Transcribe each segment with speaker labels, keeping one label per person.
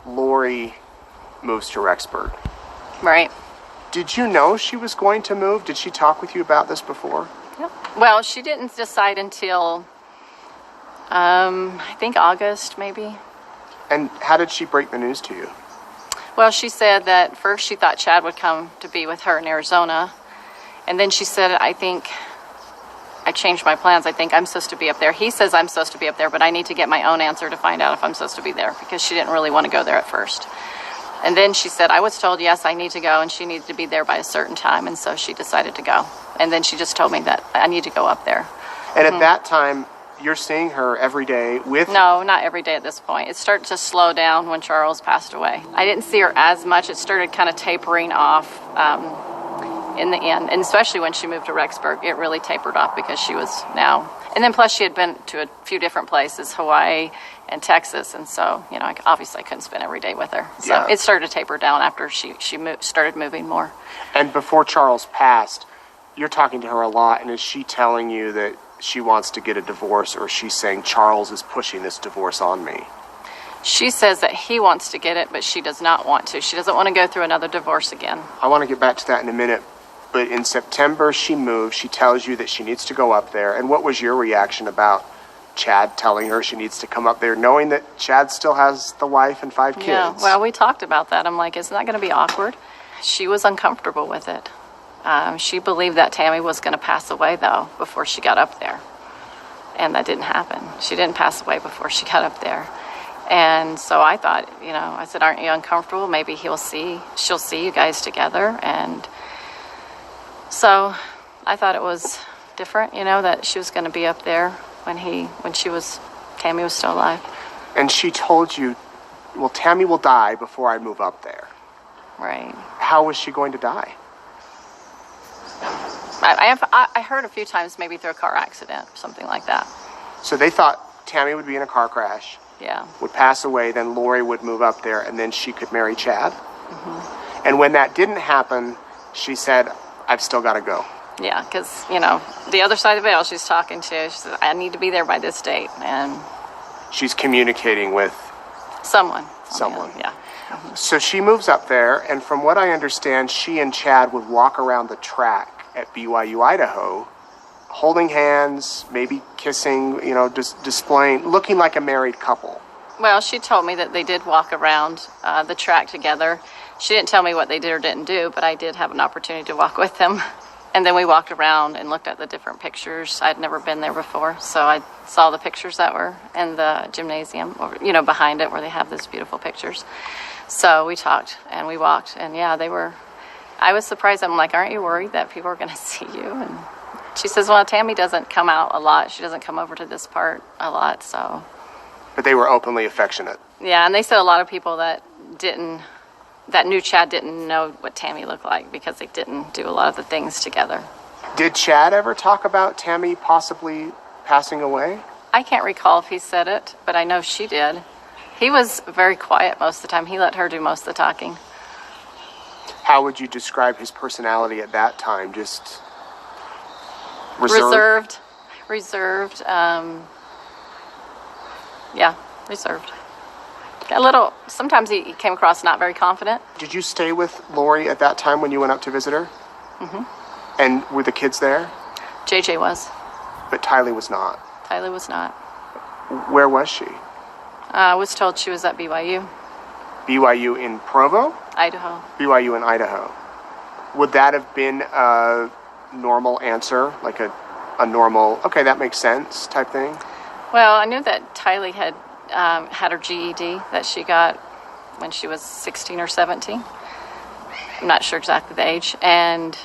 Speaker 1: Lori moves to Rexburg.
Speaker 2: Right.
Speaker 1: Did you know she was going to move? Did she talk with you about this before?
Speaker 2: Yep. Well, she didn't decide until, I think August, maybe.
Speaker 1: And how did she break the news to you?
Speaker 2: Well, she said that first she thought Chad would come to be with her in Arizona. And then she said, I think I changed my plans. I think I'm supposed to be up there. He says I'm supposed to be up there, but I need to get my own answer to find out if I'm supposed to be there, because she didn't really want to go there at first. And then she said, I was told, yes, I need to go, and she needed to be there by a certain time, and so she decided to go. And then she just told me that I need to go up there.
Speaker 1: And at that time, you're seeing her every day with...
Speaker 2: No, not every day at this point. It started to slow down when Charles passed away. I didn't see her as much. It started kind of tapering off in the end, and especially when she moved to Rexburg, it really tapered off because she was now... And then plus she had been to a few different places, Hawaii and Texas, and so, you know, obviously I couldn't spend every day with her. So It started to taper down after she started moving more. And
Speaker 1: before Charles passed, you're talking to her a lot, and is she telling you that she wants to get a divorce, or is she saying Charles is pushing this divorce on me?
Speaker 2: She says that he wants to get it, but she does not want to. She doesn't want to go through another divorce again.
Speaker 1: I want to get back to that in a minute. But in September, she moved. She tells you that she needs to go up there. And what was your reaction about Chad telling her she needs to come up there, knowing that Chad still has the wife and 5 kids?
Speaker 2: Yeah, well, we talked about that. I'm like, isn't that going to be awkward? She was uncomfortable with it. She believed that Tammy was going to pass away, though, before she got up there. And that didn't happen. She didn't pass away before she got up there. And so I thought, you know, I said, aren't you uncomfortable? Maybe she'll see you guys together. And so I thought it was different, you know, that she was going to be up there when Tammy was still alive.
Speaker 1: And she told you, well, Tammy will die before I move up there.
Speaker 2: Right.
Speaker 1: How was she going to die?
Speaker 2: I heard a few times maybe through a car accident or something like that.
Speaker 1: So they thought Tammy would be in a car crash.
Speaker 2: Yeah.
Speaker 1: Would pass away, then Lori would move up there, and then she could marry Chad.
Speaker 2: Mm-hmm.
Speaker 1: And when that didn't happen, she said, I've still got to go.
Speaker 2: Yeah, because, you know, the other side of the veil she's talking to, she said, I need to be there by this date. And
Speaker 1: she's communicating with
Speaker 2: someone.
Speaker 1: Yeah.
Speaker 2: Mm-hmm.
Speaker 1: So she moves up there, and from what I understand, she and Chad would walk around the track at BYU, Idaho, holding hands, maybe kissing, you know, displaying, looking like a married couple.
Speaker 2: Well, she told me that they did walk around the track together. She didn't tell me what they did or didn't do, but I did have an opportunity to walk with them. And then we walked around and looked at the different pictures. I'd never been there before, so I saw the pictures that were in the gymnasium, or, you know, behind it where they have those beautiful pictures. So we talked and we walked, and yeah, I was surprised. I'm like, aren't you worried that people are going to see you? And she says, well, Tammy doesn't come out a lot. She doesn't come over to this part a lot, so.
Speaker 1: But they were openly affectionate.
Speaker 2: Yeah, and they said a lot of people that knew Chad didn't know what Tammy looked like because they didn't do a lot of the things together.
Speaker 1: Did Chad ever talk about Tammy possibly passing away?
Speaker 2: I can't recall if he said it, but I know she did. He was very quiet most of the time. He let her do most of the talking.
Speaker 1: How would you describe his personality at that time? Just reserved?
Speaker 2: Reserved. Yeah, reserved. A little, sometimes he came across not very confident.
Speaker 1: Did you stay with Lori at that time when you went up to visit her?
Speaker 2: Mm-hmm.
Speaker 1: And were the kids there?
Speaker 2: JJ was.
Speaker 1: But Tylee was not?
Speaker 2: Tylee was not.
Speaker 1: Where was she?
Speaker 2: I was told she was at BYU.
Speaker 1: BYU in Provo?
Speaker 2: Idaho.
Speaker 1: BYU in Idaho. Would that have been a normal answer? Like a normal, okay, that makes sense type thing?
Speaker 2: Well, I knew that Tylee had her GED that she got when she was 16 or 17. I'm not sure exactly the age. And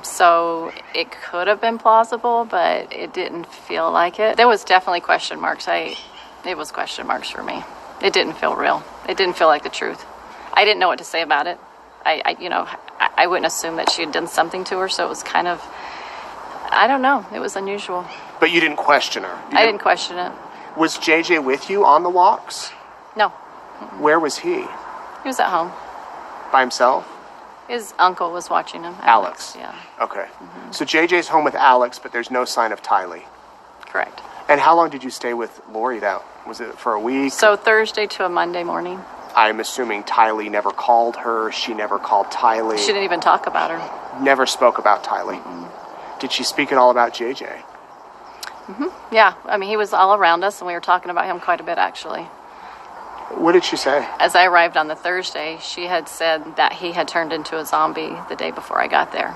Speaker 2: so it could have been plausible, but it didn't feel like it. There was definitely question marks. It was question marks for me. It didn't feel real. It didn't feel like the truth. I didn't know what to say about it. I wouldn't assume that she had done something to her, so it was kind of, I don't know. It was unusual.
Speaker 1: But you didn't question her?
Speaker 2: I didn't question it.
Speaker 1: Was JJ with you on the walks?
Speaker 2: No.
Speaker 1: Where was he?
Speaker 2: He was at home.
Speaker 1: By himself?
Speaker 2: His uncle was watching him.
Speaker 1: Alex?
Speaker 2: Yeah.
Speaker 1: Okay. Mm-hmm. So JJ's home with Alex, but there's no sign of Tylee?
Speaker 2: Correct.
Speaker 1: And how long did you stay with Lori? Was it for a week?
Speaker 2: So Thursday to a Monday morning.
Speaker 1: I'm assuming Tylee never called her. She never called Tylee.
Speaker 2: She didn't even talk about her.
Speaker 1: Never spoke about Tylee. Did she speak at all about JJ?
Speaker 2: Yeah, I mean, he was all around us, and we were talking about him quite a bit, actually.
Speaker 1: What did she say?
Speaker 2: As I arrived on the Thursday, she had said that he had turned into a zombie the day before I got there.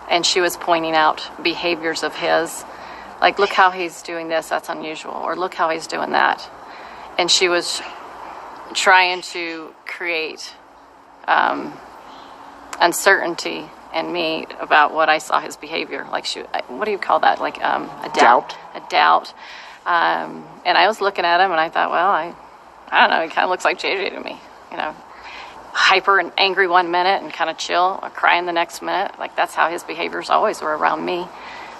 Speaker 2: And she was pointing out behaviors of his, like, look how he's doing this, that's unusual, or look how he's doing that. And she was trying to create uncertainty in me about what I saw his behavior. Like, what do you call that? Like a doubt. A doubt. And I was looking at him, and I thought, well, I don't know, he kind of looks like JJ to me, you know. Hyper and angry one minute and kind of chill or crying the next minute. Like, that's how his behaviors always were around me.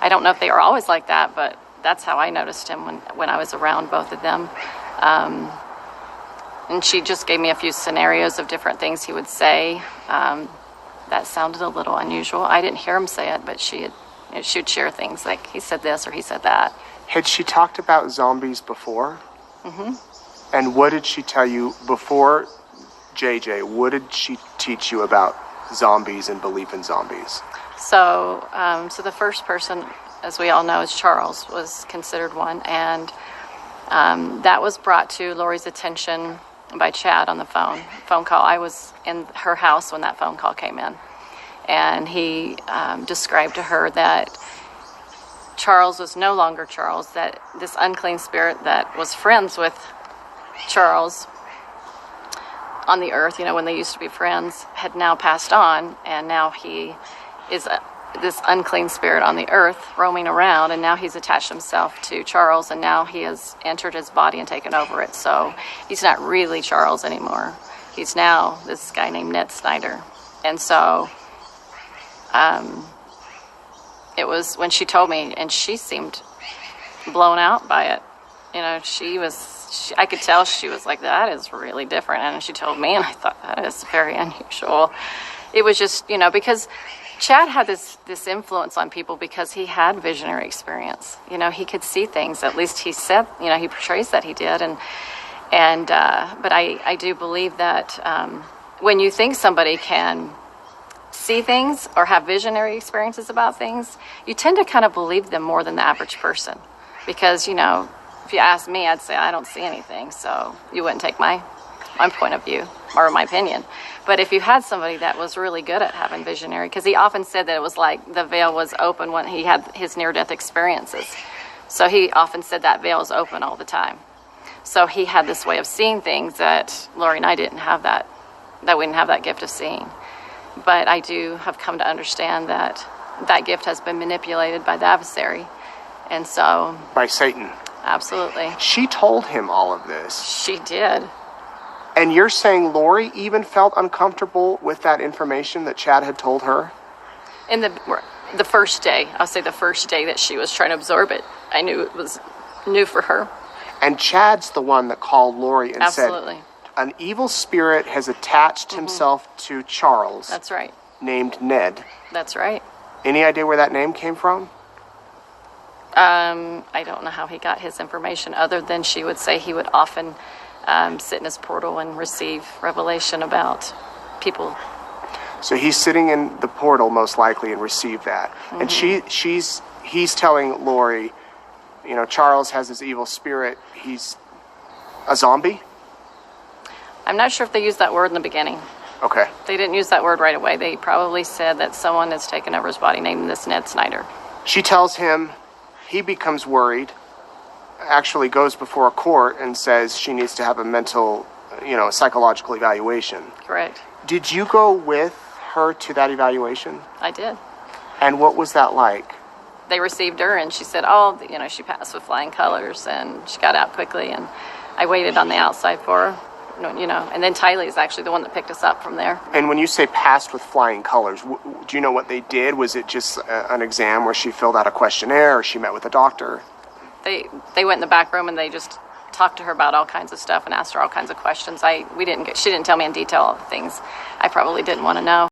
Speaker 2: I don't know if they were always like that, but that's how I noticed him when I was around both of them. And she just gave me a few scenarios of different things he would say. That sounded a little unusual. I didn't hear him say it, but she would share things like he said this or he said that.
Speaker 1: Had she talked about zombies before? And what did she tell you before JJ? What did she teach you about zombies and belief in zombies?
Speaker 2: So the first person, as we all know, is Charles, was considered one. And that was brought to Lori's attention by Chad on the phone call. I was in her house when that phone call came in. And he described to her that Charles was no longer Charles, that this unclean spirit that was friends with Charles on the earth, you know, when they used to be friends, had now passed on, and now he is this unclean spirit on the earth roaming around, and now he's attached himself to Charles, and now he has entered his body and taken over it. So he's not really Charles anymore. He's now this guy named Ned Snyder. And so it was when she told me, and she seemed blown out by it. You know, I could tell she was like, that is really different. And she told me, and I thought, that is very unusual. It was just, you know, because Chad had this influence on people because he had visionary experience. You know, he could see things. At least he said, you know, he portrays that he did. But I do believe that when you think somebody can see things or have visionary experiences about things, you tend to kind of believe them more than the average person. Because, you know, if you ask me, I'd say I don't see anything. So you wouldn't take my point of view or my opinion. But if you had somebody that was really good at having visionary, because he often said that it was like the veil was open when he had his near-death experiences. So he often said that veil is open all the time. So he had this way of seeing things that Lori and I didn't have that we didn't have that gift of seeing. But I do have come to understand that that gift has been manipulated by the adversary. And so...
Speaker 1: By Satan.
Speaker 2: Absolutely.
Speaker 1: She told him all of this.
Speaker 2: She did.
Speaker 1: And you're saying Lori even felt uncomfortable with that information that Chad had told her?
Speaker 2: In the first day, I'll say the first day that she was trying to absorb it, I knew it was new for her.
Speaker 1: And Chad's the one that called Lori and
Speaker 2: Absolutely.
Speaker 1: said, an evil spirit has attached himself to Charles.
Speaker 2: That's right.
Speaker 1: Named Ned.
Speaker 2: That's right.
Speaker 1: Any idea where that name came from?
Speaker 2: I don't know how he got his information other than she would say he would often sit in his portal and receive revelation about people.
Speaker 1: So he's sitting in the portal most likely and received that. And he's telling Lori, you know, Charles has this evil spirit. He's a zombie?
Speaker 2: I'm not sure if they used that word in the beginning.
Speaker 1: Okay.
Speaker 2: They didn't use that word right away. They probably said that someone has taken over his body named this Ned Snyder.
Speaker 1: She tells him, he becomes worried, actually goes before a court and says she needs to have a mental, you know, psychological evaluation.
Speaker 2: Correct.
Speaker 1: Did you go with her to that evaluation?
Speaker 2: I did.
Speaker 1: And what was that like?
Speaker 2: They received her and she said, oh, you know, she passed with flying colors, and she got out quickly, and I waited on the outside for her. You know, and then Tylee is actually the one that picked us up from there.
Speaker 1: And when you say passed with flying colors, do you know what they did? Was it just an exam where she filled out a questionnaire, or she met with a doctor?
Speaker 2: They went in the back room and they just talked to her about all kinds of stuff and asked her all kinds of questions. She didn't tell me in detail all the things I probably didn't want to know.